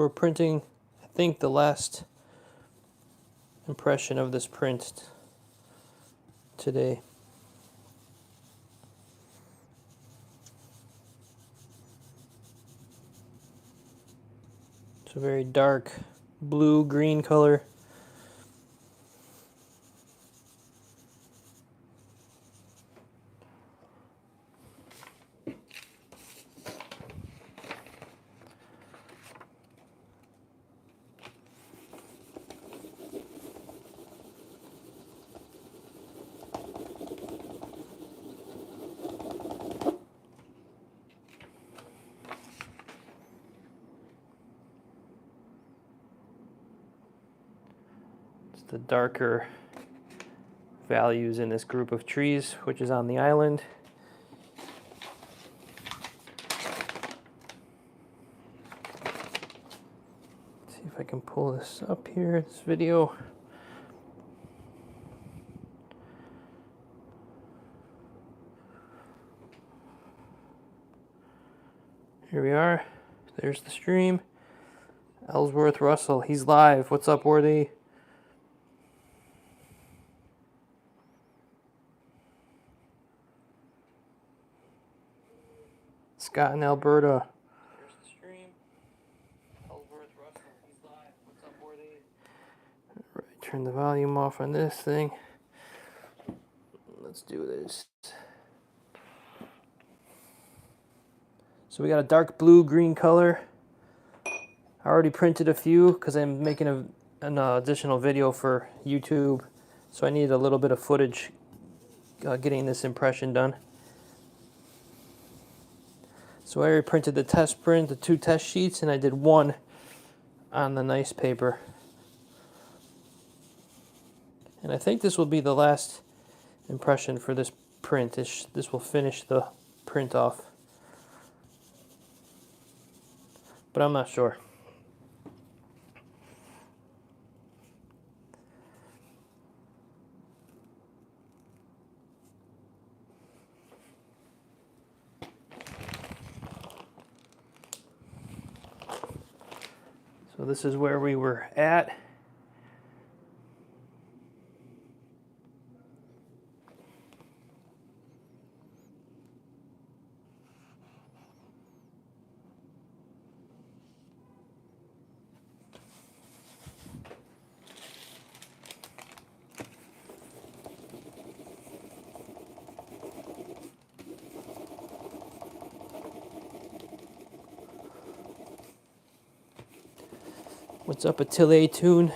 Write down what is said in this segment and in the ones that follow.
So we're printing, I think, the last impression of this print today. It's a very dark blue-green color. The darker values in this group of trees, which is on the island. Let's see if I can pull this up here, this video. Here we are. There's the stream. Ellsworth Russell, he's live. What's up, Worthy? Scott in Alberta. Here's the stream. Ellsworth Russell, he's live. What's up, Worthy? Right, turn the volume off on this thing. Let's do this. So we got a dark blue-green color. I already printed a few because I'm making an additional video for YouTube. So I need a little bit of footage getting this impression done. So I already printed the test print, the 2 test sheets, and I did 1 on the nice paper. And I think this will be the last impression for this print. This will finish the print off. But I'm not sure. So this is where we were at. What's up, Attila Tune?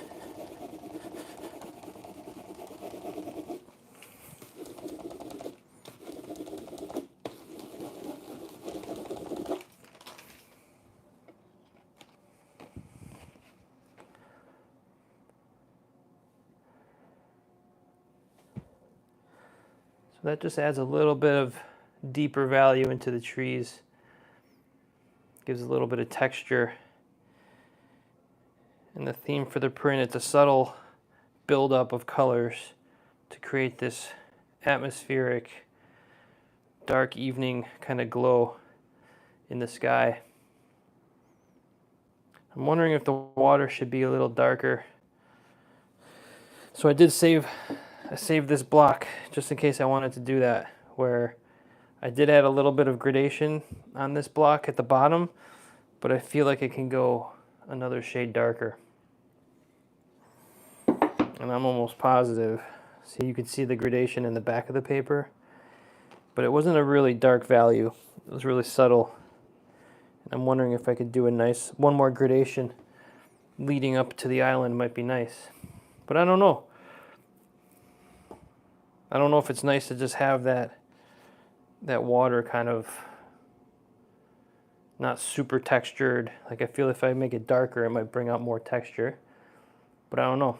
So that just adds a little bit of deeper value into the trees. Gives a little bit of texture. And the theme for the print, it's a subtle buildup of colors to create this atmospheric, dark evening kind of glow in the sky. I'm wondering if the water should be a little darker. So I saved this block just in case I wanted to do that, where I did add a little bit of gradation on this block at the bottom, but I feel like it can go another shade darker. And I'm almost positive. See, you can see the gradation in the back of the paper, but it wasn't a really dark value. It was really subtle. And I'm wondering if I could do a nice, one more gradation leading up to the island might be nice. But I don't know. I don't know if it's nice to just have that water kind of not super textured. Like, I feel if I make it darker, it might bring out more texture. But I don't know.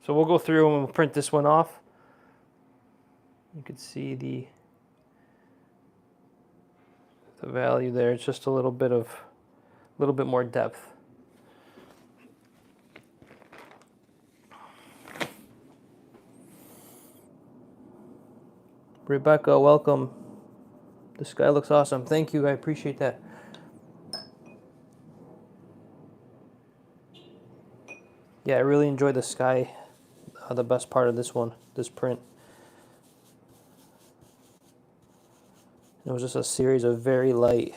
So we'll go through and we'll print this one off. You can see the value there. It's just a little bit more depth. Rebecca, welcome. The sky looks awesome. Thank you. I appreciate that. Yeah, I really enjoy the sky, the best part of this print. It was just a series of very light,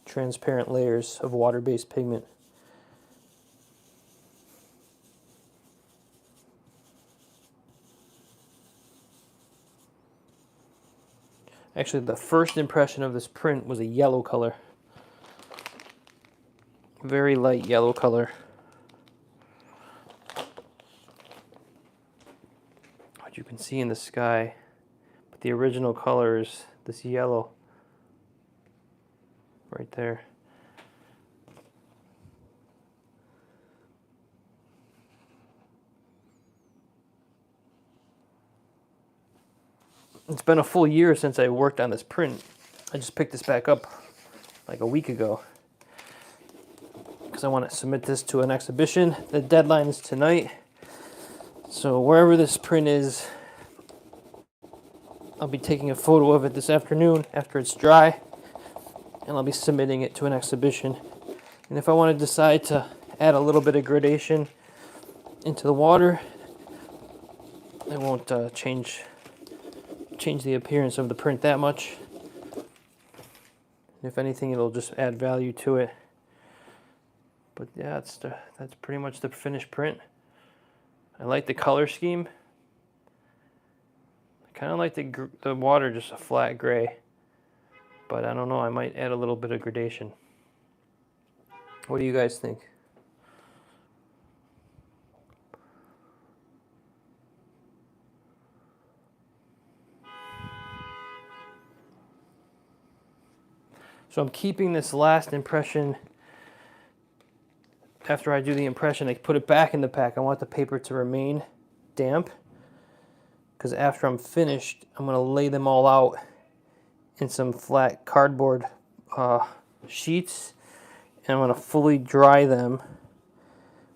transparent layers of water-based pigment. Actually, the first impression of this print was a yellow color. Very light yellow color. What you can see in the sky, but the original color is this yellow right there. It's been a full year since I worked on this print. I just picked this back up like a week ago because I want to submit this to an exhibition. The deadline is tonight. So wherever this print is, I'll be taking a photo of it this afternoon after it's dry, and I'll be submitting it to an exhibition. And if I want to decide to add a little bit of gradation into the water, it won't change the appearance of the print that much. If anything, it'll just add value to it. But yeah, that's pretty much the finished print. I like the color scheme. I kind of like the water just a flat gray, but I don't know, I might add a little bit of gradation. What do you guys think? So I'm keeping this last impression. After I do the impression, I put it back in the pack. I want the paper to remain damp, because after I'm finished, I'm going to lay them all out in some flat cardboard sheets, and I'm going to fully dry them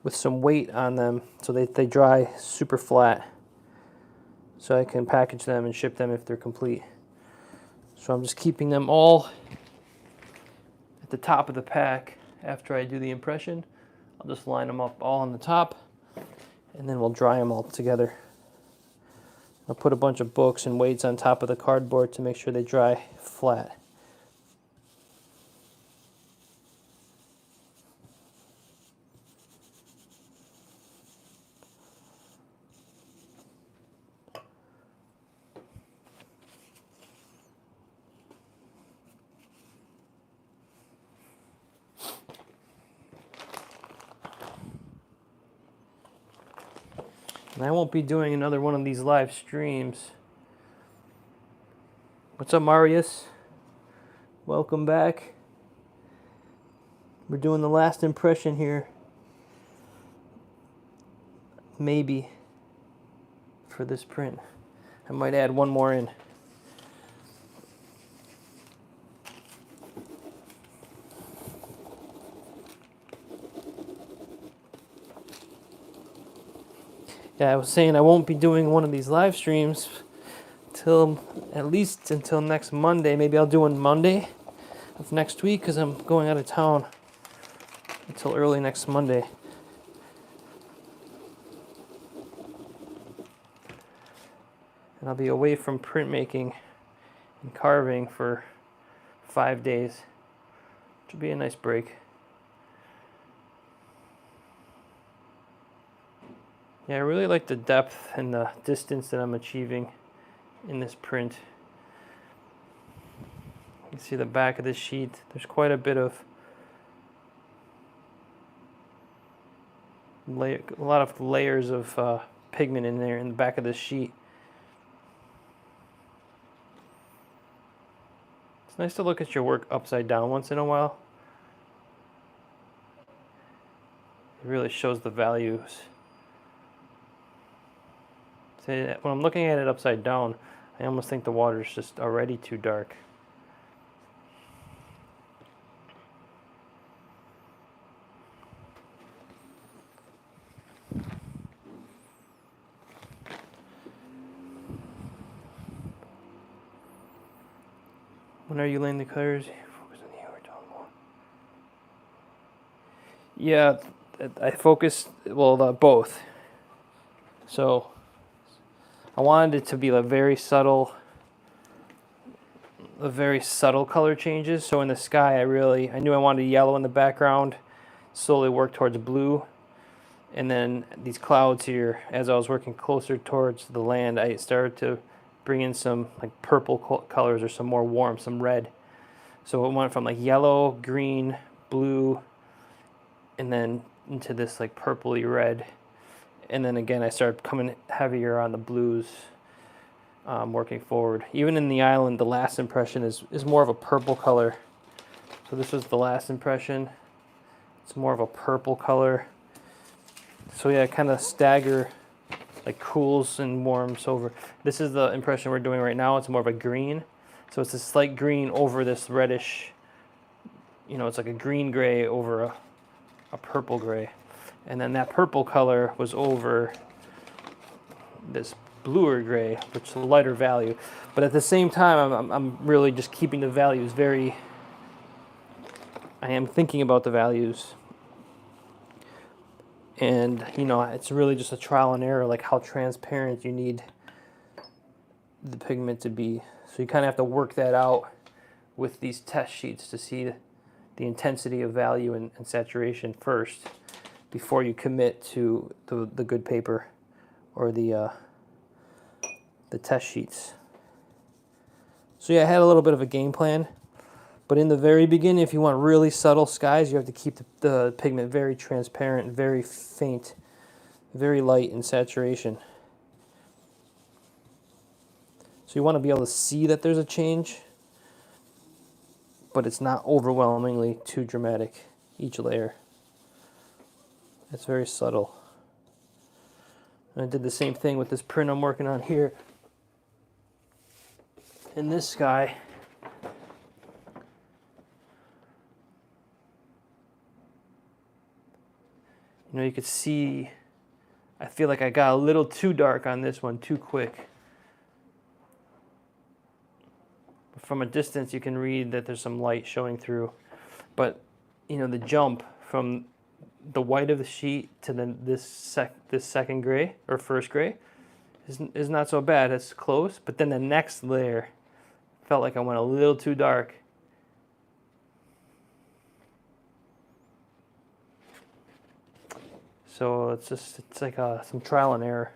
with some weight on them so they dry super flat, so I can package them and ship them if they're complete. So I'm just keeping them all at the top of the pack. After I do the impression, I'll just line them up all on the top, and then we'll dry them all together. I'll put a bunch of books and weights on top of the cardboard to make sure they dry flat. And I won't be doing another one of these live streams. What's up, Marius? Welcome back. We're doing the last impression here. Maybe for this print. I might add one more in. Yeah, I was saying I won't be doing one of these live streams till at least until next Monday. Maybe I'll do one Monday of next week because I'm going out of town until early next Monday. And I'll be away from printmaking and carving for 5 days, which will be a nice break. Yeah, I really like the depth and the distance that I'm achieving in this print. You can see the back of the sheet. There's quite a bit of a lot of layers of pigment in there in the back of the sheet. It's nice to look at your work upside down once in a while. It really shows the values. When I'm looking at it upside down, I almost think the water is just already too dark. When are you laying the colors? Focus on the more. Yeah, I focused, well, both. So I wanted it to be a very subtle color changes. So in the sky, I knew I wanted yellow in the background, slowly work towards blue. And then these clouds here, as I was working closer towards the land, I started to bring in some like purple colors or some more warm, some red. So it went from like yellow, green, blue, and then into this like purpley red. And then again, I started coming heavier on the blues, working forward. Even in the island, the last impression is more of a purple color. So this was the last impression. It's more of a purple color. So yeah, kind of stagger, like cools and warms over. This is the impression we're doing right now. It's more of a green. So it's a slight green over this reddish, it's like a green gray over a purple gray. And then that purple color was over this bluer gray, which is a lighter value. But at the same time, I'm really just keeping the values I am thinking about the values. And, it's really just a trial and error, like how transparent you need the pigment to be. So you kind of have to work that out with these test sheets to see the intensity of value and saturation first before you commit to the good paper or the test sheets. So yeah, I had a little bit of a game plan. But in the very beginning, if you want really subtle skies, you have to keep the pigment very transparent, very faint, very light in saturation. So you want to be able to see that there's a change, but it's not overwhelmingly too dramatic, each layer. It's very subtle. And I did the same thing with this print I'm working on here. In this sky, you could see, I feel like I got a little too dark on this one, too quick. From a distance, you can read that there's some light showing through. But, the jump from the white of the sheet to this second gray, or first gray, is not so bad. It's close. But then the next layer felt like I went a little too dark. So it's like some trial and error.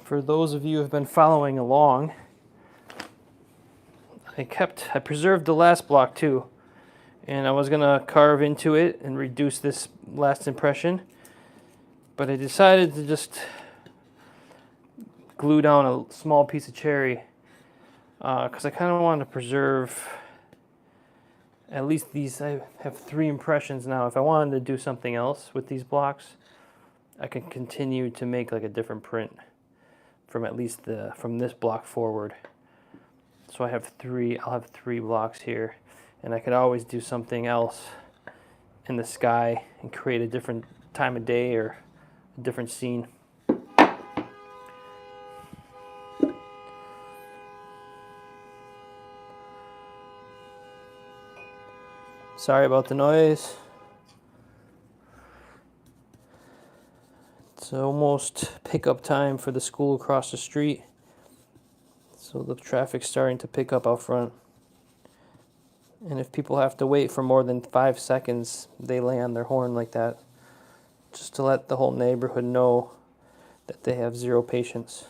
For those of you who have been following along, I preserved the last block too, and I was gonna carve into it and reduce this last impression, but I decided to just glue down a small piece of cherry because I kind of want to preserve at least these. I have 3 impressions now. If I wanted to do something else with these blocks, I can continue to make like a different print from at least from this block forward. So I'll have 3 blocks here, and I could always do something else in the sky and create a different time of day or a different scene. Sorry about the noise. It's almost pickup time for the school across the street. So the traffic's starting to pick up out front. And if people have to wait for more than 5 seconds, they lay on their horn like that, just to let the whole neighborhood know that they have zero patience.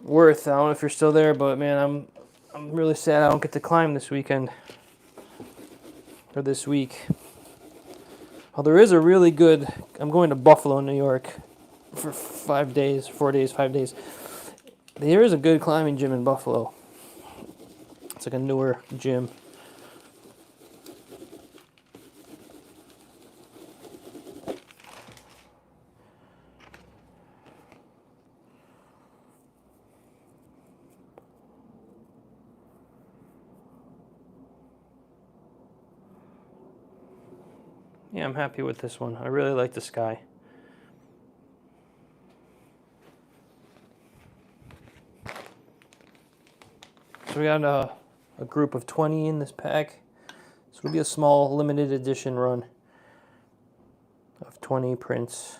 Worth, I don't know if you're still there, but man, I'm really sad I don't get to climb this weekend or this week. Well, there is a really good. I'm going to Buffalo, New York, for 5 days, 4 days, 5 days. There is a good climbing gym in Buffalo. It's like a newer gym. Yeah, I'm happy with this one. I really like the sky. So we got a group of 20 in this pack. This will be a small limited edition run of 20 prints.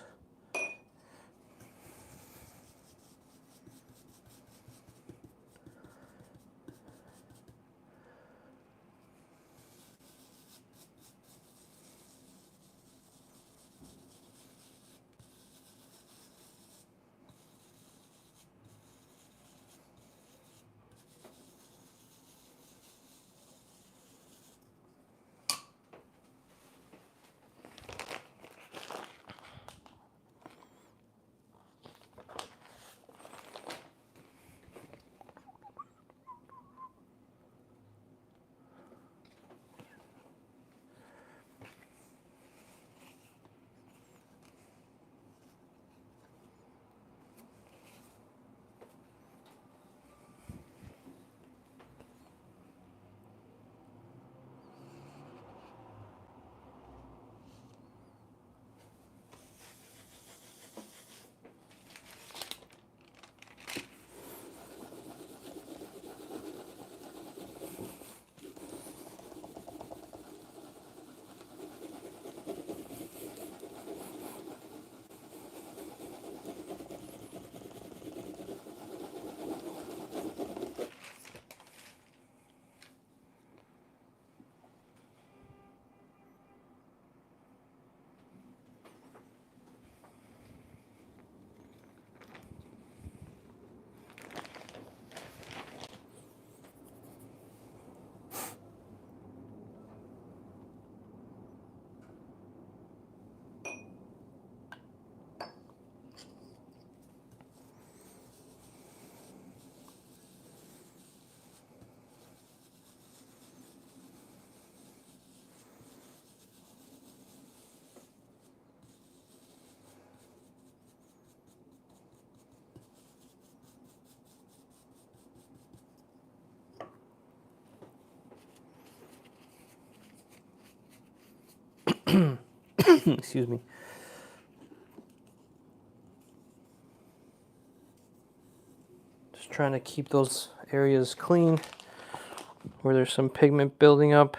Excuse me. Just trying to keep those areas clean where there's some pigment building up.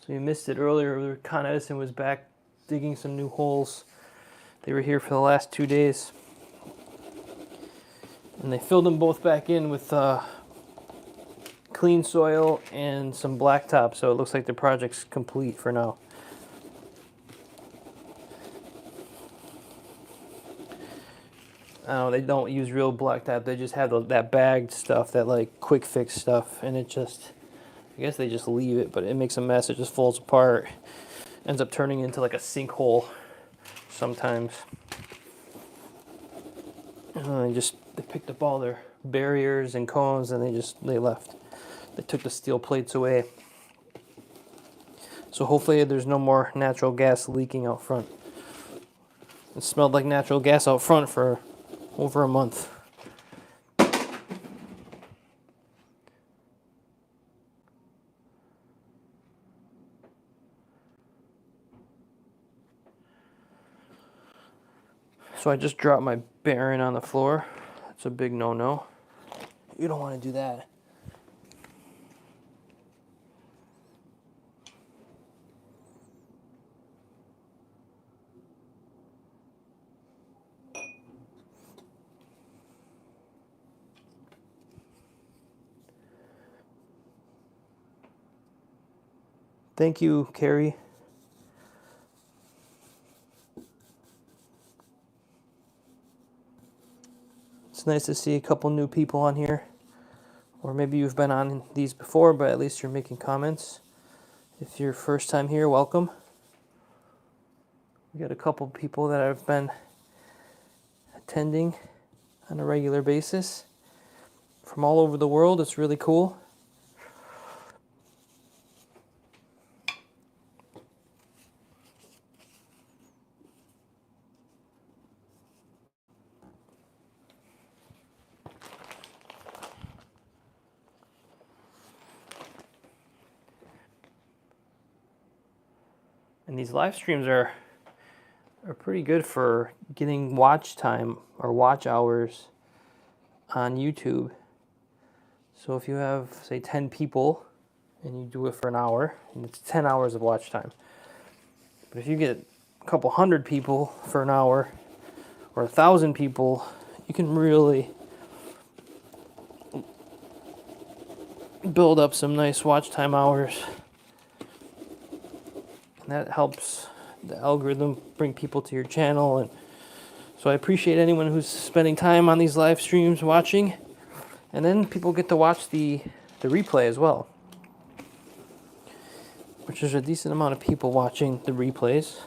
So you missed it earlier. Con Edison was back digging some new holes. They were here for the last 2 days. And they filled them both back in with clean soil and some blacktop. So it looks like the project's complete for now. I don't know, they don't use real blacktop. They just have that bagged stuff, that like quick fix stuff. And it just, I guess they just leave it, but it makes a mess. It just falls apart. Ends up turning into like a sinkhole sometimes. And then they picked up all their barriers and cones and they left. They took the steel plates away. So hopefully there's no more natural gas leaking out front. It smelled like natural gas out front for over a month. So I just dropped my bearing on the floor. That's a big no-no. You don't want to do that. Thank you, Carrie. It's nice to see a couple new people on here. Or maybe you've been on these before, but at least you're making comments. If you're first time here, welcome. We got a couple people that have been attending on a regular basis from all over the world. It's really cool. And these live streams are pretty good for getting watch time or watch hours on YouTube. So if you have, say, 10 people and you do it for an hour, and it's 10 hours of watch time. But if you get a couple hundred people for an hour or 1,000 people, you can really build up some nice watch time hours. And that helps the algorithm bring people to your channel. And so I appreciate anyone who's spending time on these live streams watching. And then people get to watch the replay as well, which is a decent amount of people watching the replays.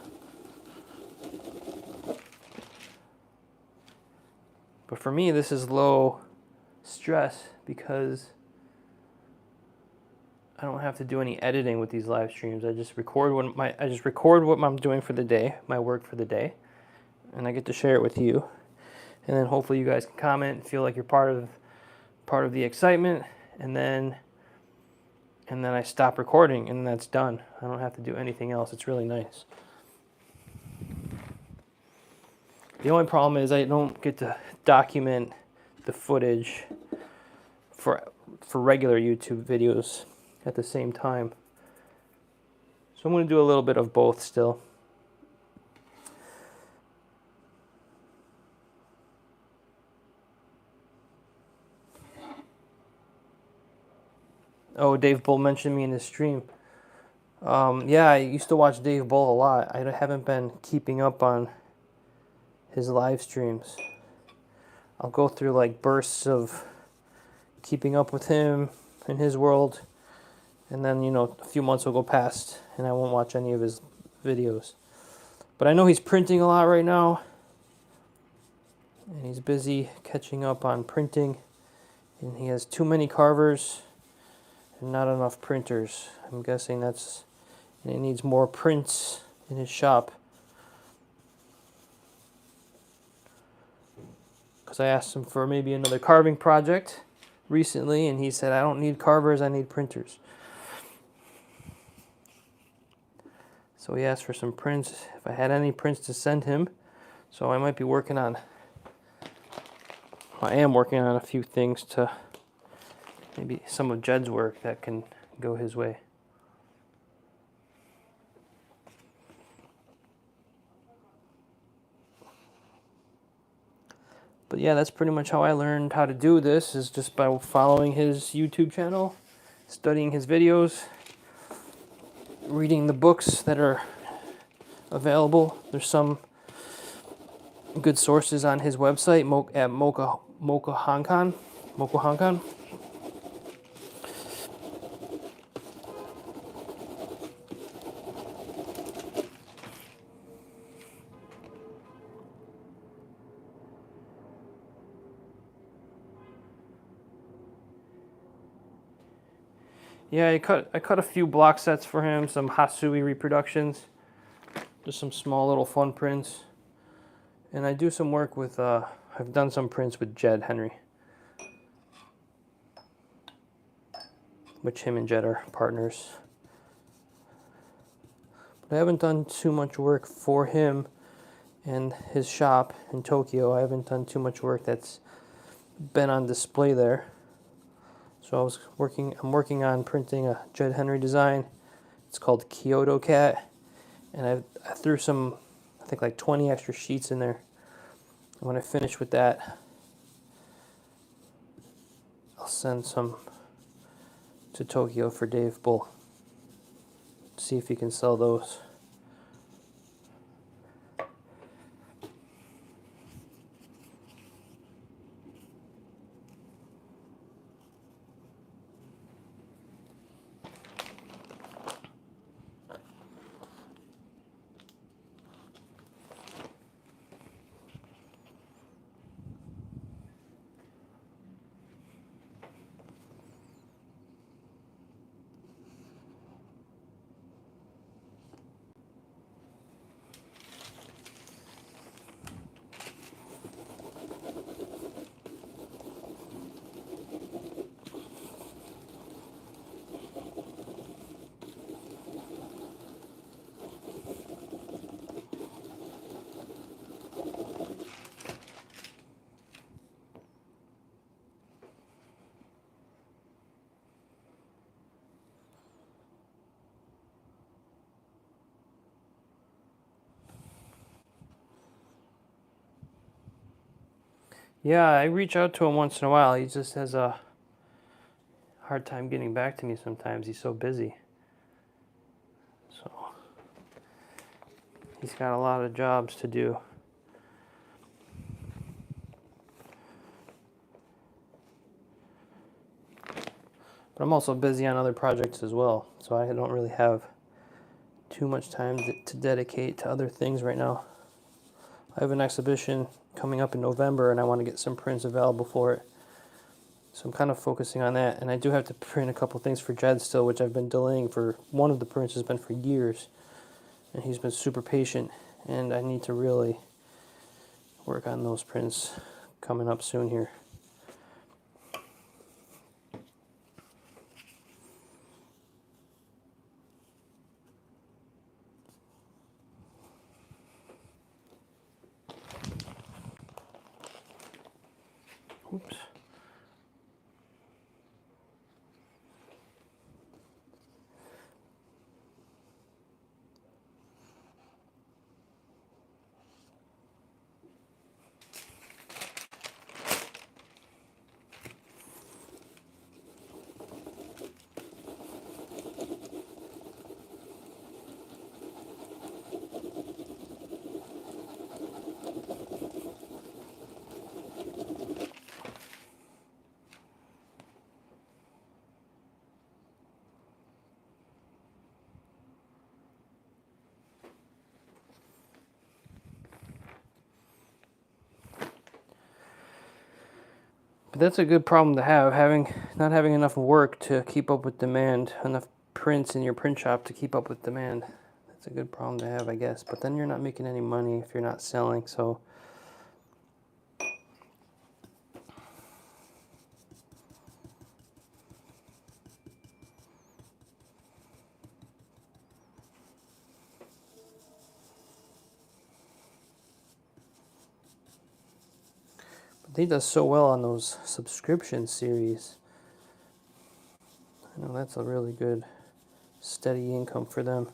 But for me, this is low stress because I don't have to do any editing with these live streams. I just record what I'm doing for the day, my work for the day, and I get to share it with you. And then hopefully you guys can comment and feel like you're part of the excitement, and then I stop recording and that's done. I don't have to do anything else. It's really nice. The only problem is I don't get to document the footage for regular YouTube videos at the same time. So I'm going to do a little bit of both still. Oh, Dave Bull mentioned me in his stream. Yeah, I used to watch Dave Bull a lot. I haven't been keeping up on his live streams. I'll go through like bursts of keeping up with him in his world, and then, you know, a few months will go past and I won't watch any of his videos. But I know he's printing a lot right now, and he's busy catching up on printing, and he has too many carvers and not enough printers. I'm guessing and he needs more prints in his shop. Because I asked him for maybe another carving project recently, and he said, I don't need carvers, I need printers. So he asked for some prints, if I had any prints to send him. So I am working on a few things to maybe some of Jed's work that can go his way. But yeah, that's pretty much how I learned how to do this, is just by following his YouTube channel, studying his videos, reading the books that are available. There's some good sources on his website at Mocha Hong Kong. Yeah, I cut a few block sets for him, some Hasui reproductions, just some small little fun prints. And I do some work with, I've done some prints with Jed Henry, which him and Jed are partners. But I haven't done too much work for him and his shop in Tokyo. I haven't done too much work that's been on display there. So I'm working on printing a Jed Henry design. It's called Kyoto Cat, and I threw some, I think like 20 extra sheets in there. And when I finish with that, I'll send some to Tokyo for Dave Bull. See if he can sell those. Yeah, I reach out to him once in a while. He just has a hard time getting back to me sometimes. He's so busy. So he's got a lot of jobs to do. But I'm also busy on other projects as well, so I don't really have too much time to dedicate to other things right now. I have an exhibition coming up in November, and I want to get some prints available for it. So I'm kind of focusing on that, and I do have to print a couple things for Jed still, which I've been delaying for. One of the prints has been for years, and he's been super patient, and I need to really work on those prints coming up soon here. Oops. But that's a good problem to have, not having enough work to keep up with demand, enough prints in your print shop to keep up with demand. That's a good problem to have, I guess. But then you're not making any money if you're not selling, so. But he does so well on those subscription series. I know that's a really good, steady income for them.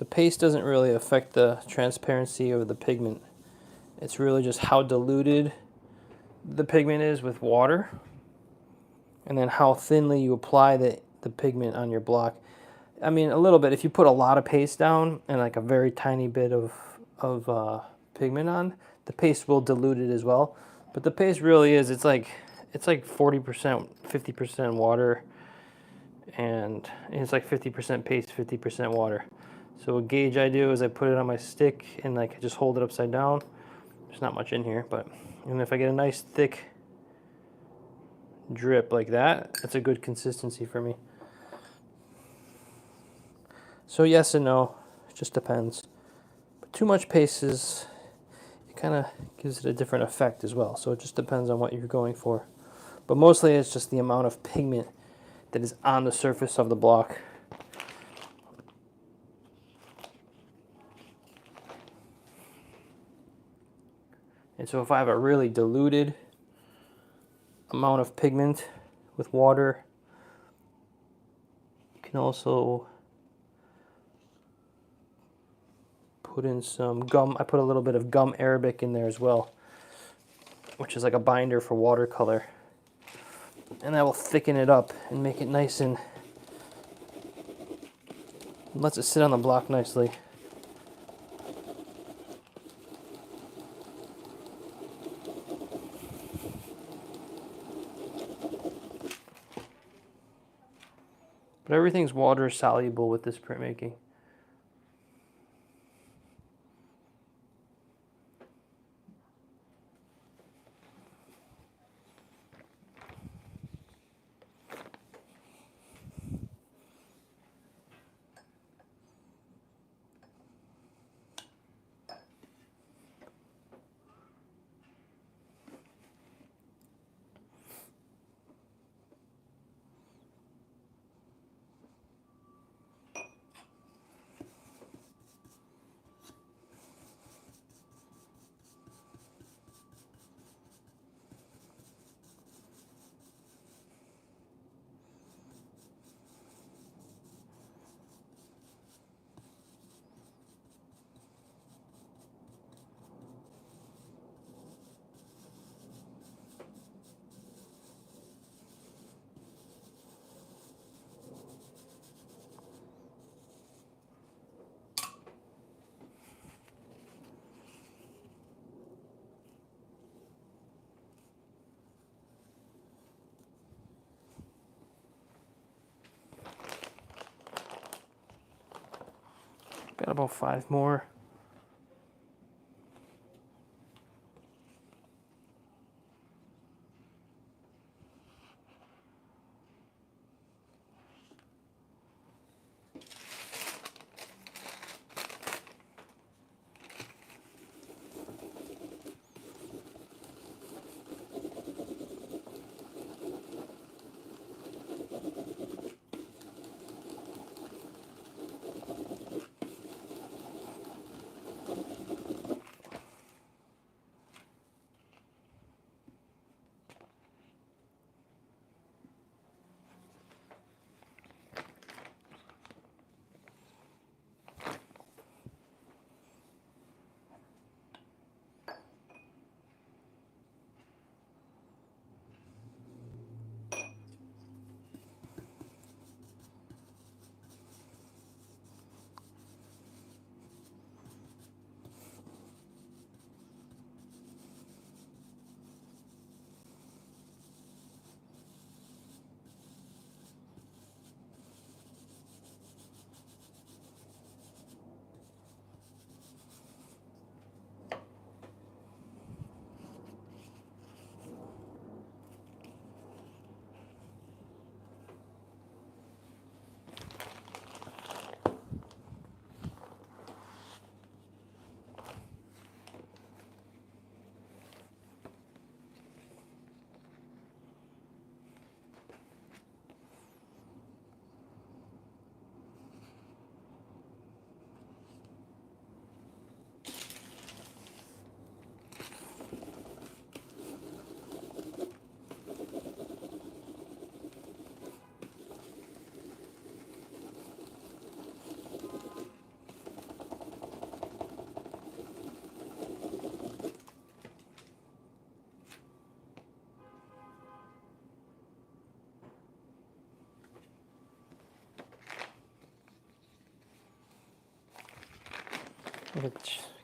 The paste doesn't really affect the transparency of the pigment. It's really just how diluted the pigment is with water, and then how thinly you apply the pigment on your block. I mean, a little bit. If you put a lot of paste down and like a very tiny bit of pigment on, the paste will dilute it as well. But the paste really is, it's like 40%, 50% water, and it's like 50% paste, 50% water. So a gauge I do is I put it on my stick and like I just hold it upside down. There's not much in here, but and if I get a nice thick drip like that, that's a good consistency for me. So yes and no, it just depends. But too much paste is, it kind of gives it a different effect as well. So it just depends on what you're going for. But mostly it's just the amount of pigment that is on the surface of the block. And so if I have a really diluted amount of pigment with water, you can also put in some gum. I put a little bit of gum arabic in there as well, which is like a binder for watercolor. And that will thicken it up and make it nice and lets it sit on the block nicely. But everything's water soluble with this printmaking. Got about 5 more.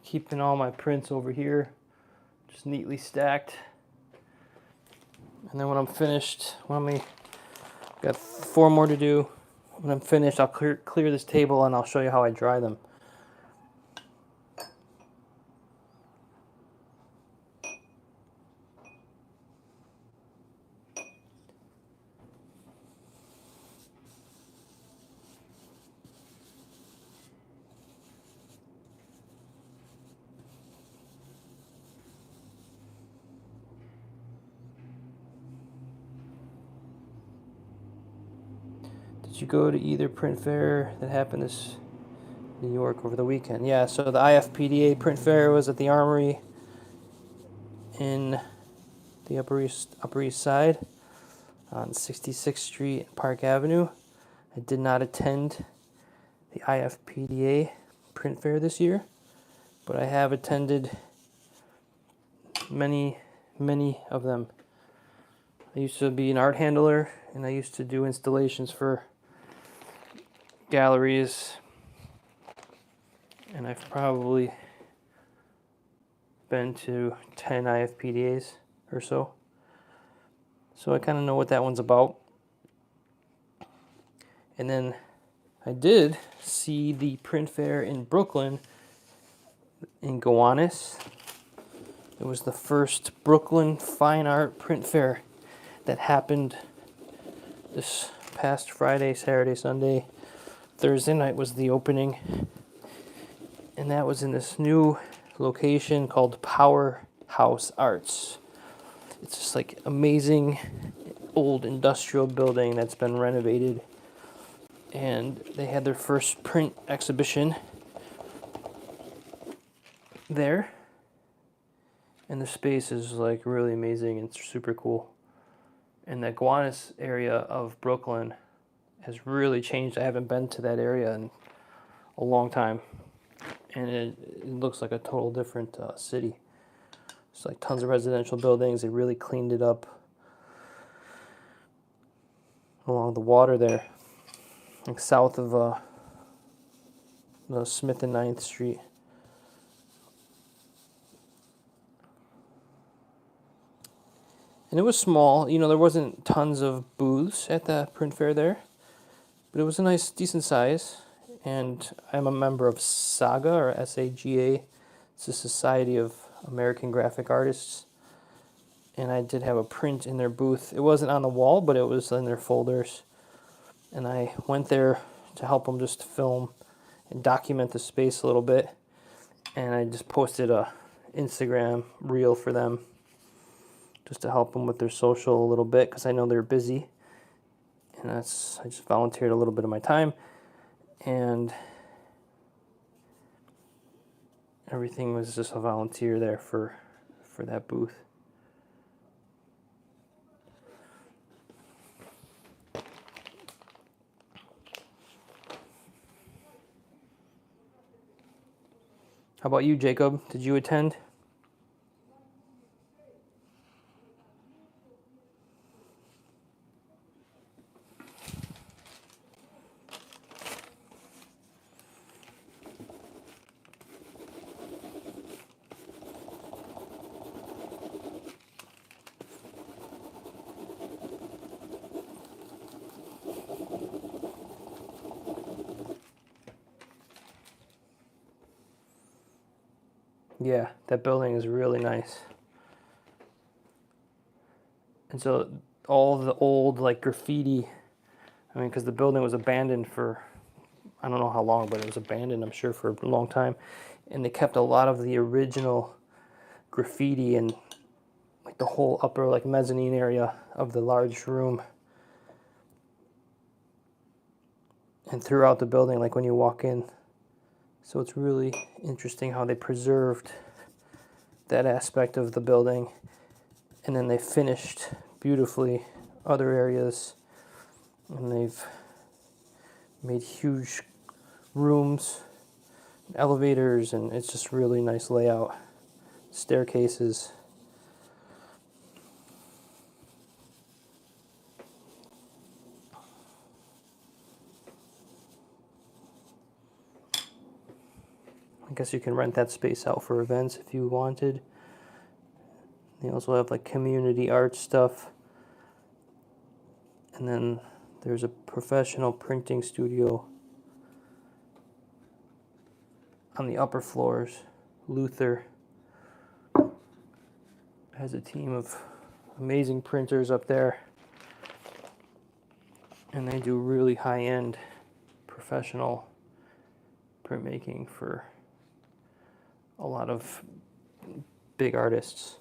Keeping all my prints over here, just neatly stacked. And then when I'm finished, got 4 more to do. When I'm finished, I'll clear this table and I'll show you how I dry them. Did you go to either print fair that happened this New York over the weekend? Yeah, so the IFPDA print fair was at the Armory in the Upper East Side on 66th Street and Park Avenue. I did not attend the IFPDA print fair this year, but I have attended many of them. I used to be an art handler, and I used to do installations for galleries, and I've probably been to 10 IFPDAs or so. So I kind of know what that one's about. And then I did see the print fair in Brooklyn in Gowanus. It was the first Brooklyn Fine Art Print Fair that happened this past Friday, Saturday, Sunday. Thursday night was the opening, and that was in this new location called Powerhouse Arts. It's just like amazing old industrial building that's been renovated, and they had their first print exhibition there, and the space is like really amazing and super cool. And the Gowanus area of Brooklyn has really changed. I haven't been to that area in a long time, and it looks like a total different city. It's like tons of residential buildings. They really cleaned it up along the water there, like south of the Smith and 9th Street. And it was small. You know, there wasn't tons of booths at the print fair there, but it was a nice, decent size. And I'm a member of SAGA, or SAGA. It's a Society of American Graphic Artists. And I did have a print in their booth. It wasn't on the wall, but it was in their folders. And I went there to help them just film and document the space a little bit. And I just posted a Instagram reel for them, just to help them with their social a little bit, because I know they're busy. And I just volunteered a little bit of my time, and everything was just a volunteer there for that booth. How about you, Jacob? Did you attend? Yeah, that building is really nice. And so all the old like graffiti, I mean, because the building was abandoned for, I don't know how long, but it was abandoned, I'm sure, for a long time. And they kept a lot of the original graffiti and like the whole upper like mezzanine area of the large room. And throughout the building, like when you walk in. So it's really interesting how they preserved that aspect of the building. And then they finished beautifully other areas. And they've made huge rooms, elevators, and it's just really nice layout. Staircases. guess you can rent that space out for events if you wanted. They also have like community art stuff. And then there's a professional printing studio on the upper floors. Luther has a team of amazing printers up there. And they do really high-end professional printmaking for a lot of big artists.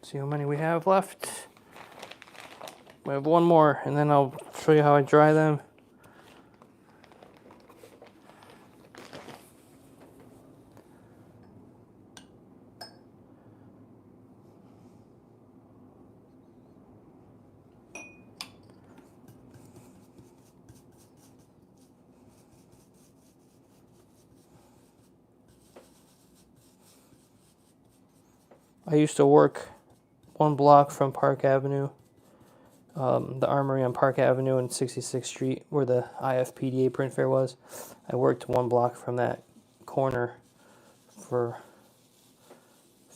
See how many we have left. We have one more, and then I'll show you how I dry them. I used to work one block from Park Avenue, the Armory on Park Avenue and 66th Street, where the IFPDA print fair was. I worked one block from that corner for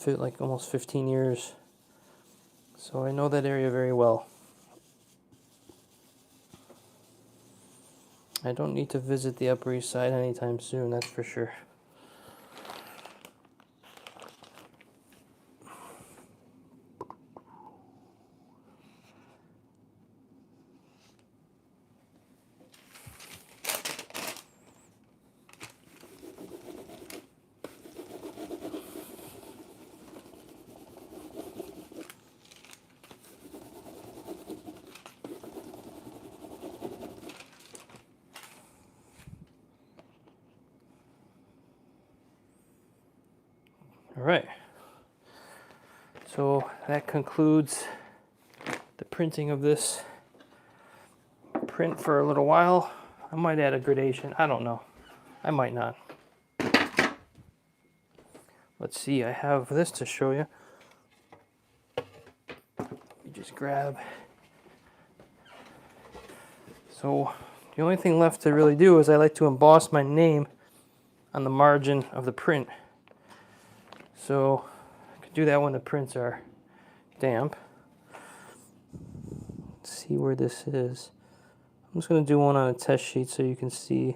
like almost 15 years. So I know that area very well. I don't need to visit the Upper East Side anytime soon, that's for sure. All right, so that concludes the printing of this print for a little while. I might add a gradation, I don't know. I might not. Let's see, I have this to show you. You just grab. So the only thing left to really do is I like to emboss my name on the margin of the print. So I can do that when the prints are damp. Let's see where this is. I'm just going to do one on a test sheet so you can see.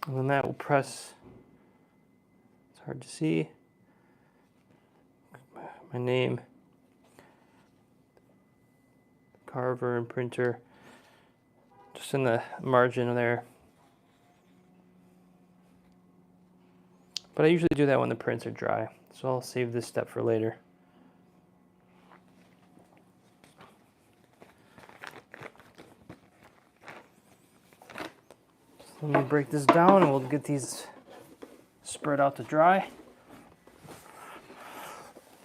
And then that will press, it's hard to see, my name, carver and printer, just in the margin there. But I usually do that when the prints are dry, so I'll save this step for later. Let me break this down and we'll get these spread out to dry.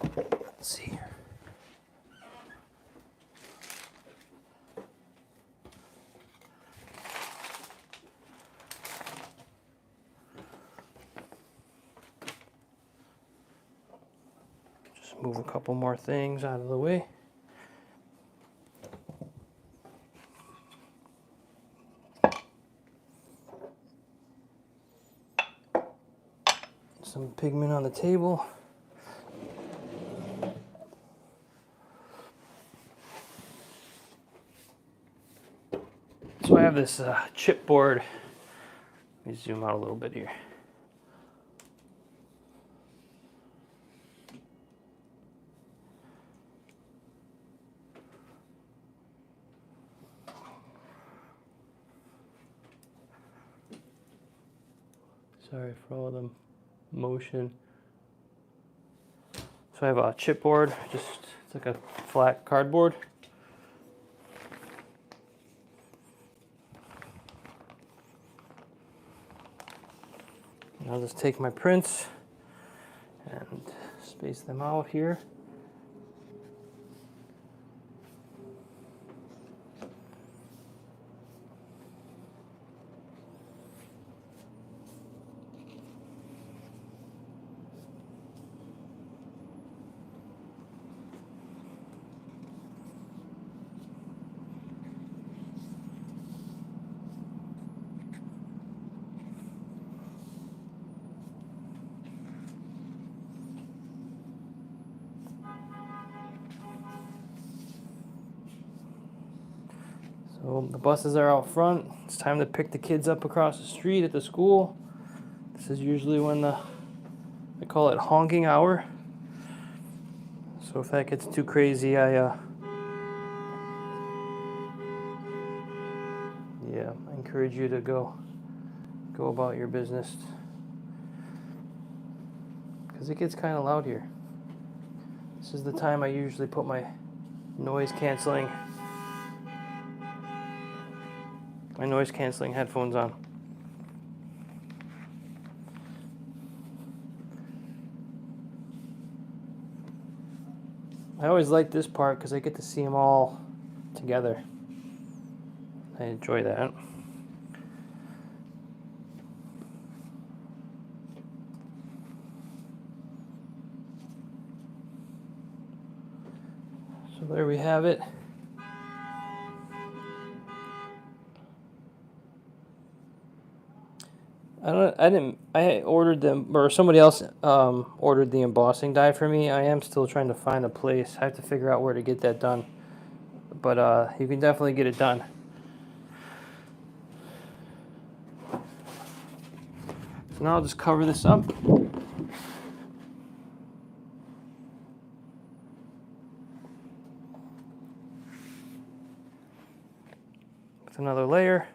Let's see here. Just move a couple more things out of the way. Some pigment on the table. So I have this chipboard. Let me zoom out a little bit here. Sorry for all the motion. So I have a chipboard, just it's like a flat cardboard. And I'll just take my prints and space them out here. So the buses are out front. It's time to pick the kids up across the street at the school. This is usually when I call it honking hour. So if that gets too crazy, I encourage you to go about your business, because it gets kind of loud here. This is the time I usually put my noise canceling headphones on. I always like this part because I get to see them all together. I enjoy that. So there we have it. I ordered them, or somebody else ordered the embossing die for me. I am still trying to find a place. I have to figure out where to get that done. But you can definitely get it done. So now I'll just cover this up. With another layer.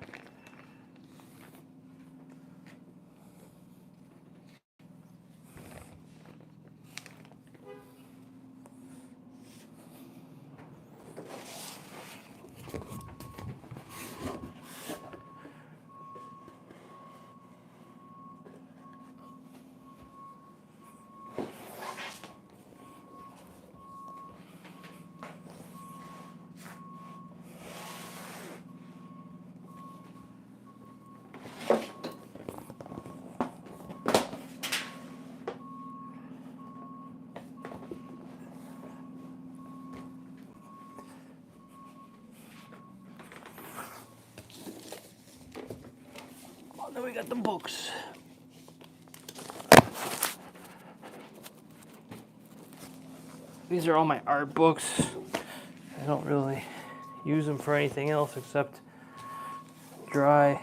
Then we got the books. These are all my art books. I don't really use them for anything else except dry.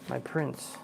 My prints.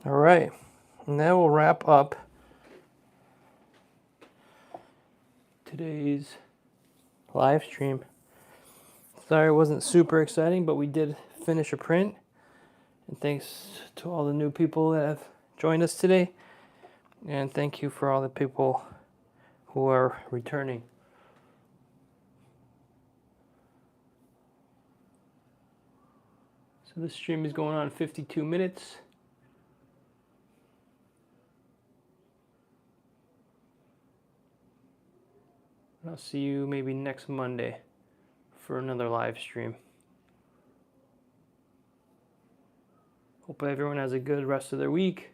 All right, and that will wrap up today's live stream. Sorry it wasn't super exciting, but we did finish a print. And thanks to all the new people that have joined us today. And thank you for all the people who are returning. So this stream is going on 52 minutes. I'll see you maybe next Monday for another live stream. Hope everyone has a good rest of their week.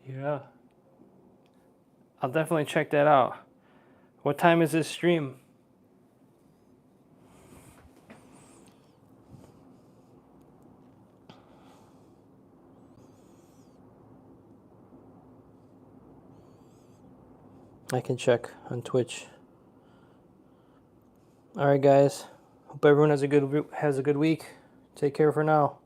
Yeah. I'll definitely check that out. What time is this stream? I can check on Twitch. All right, guys. Hope everyone has a good week. Take care for now.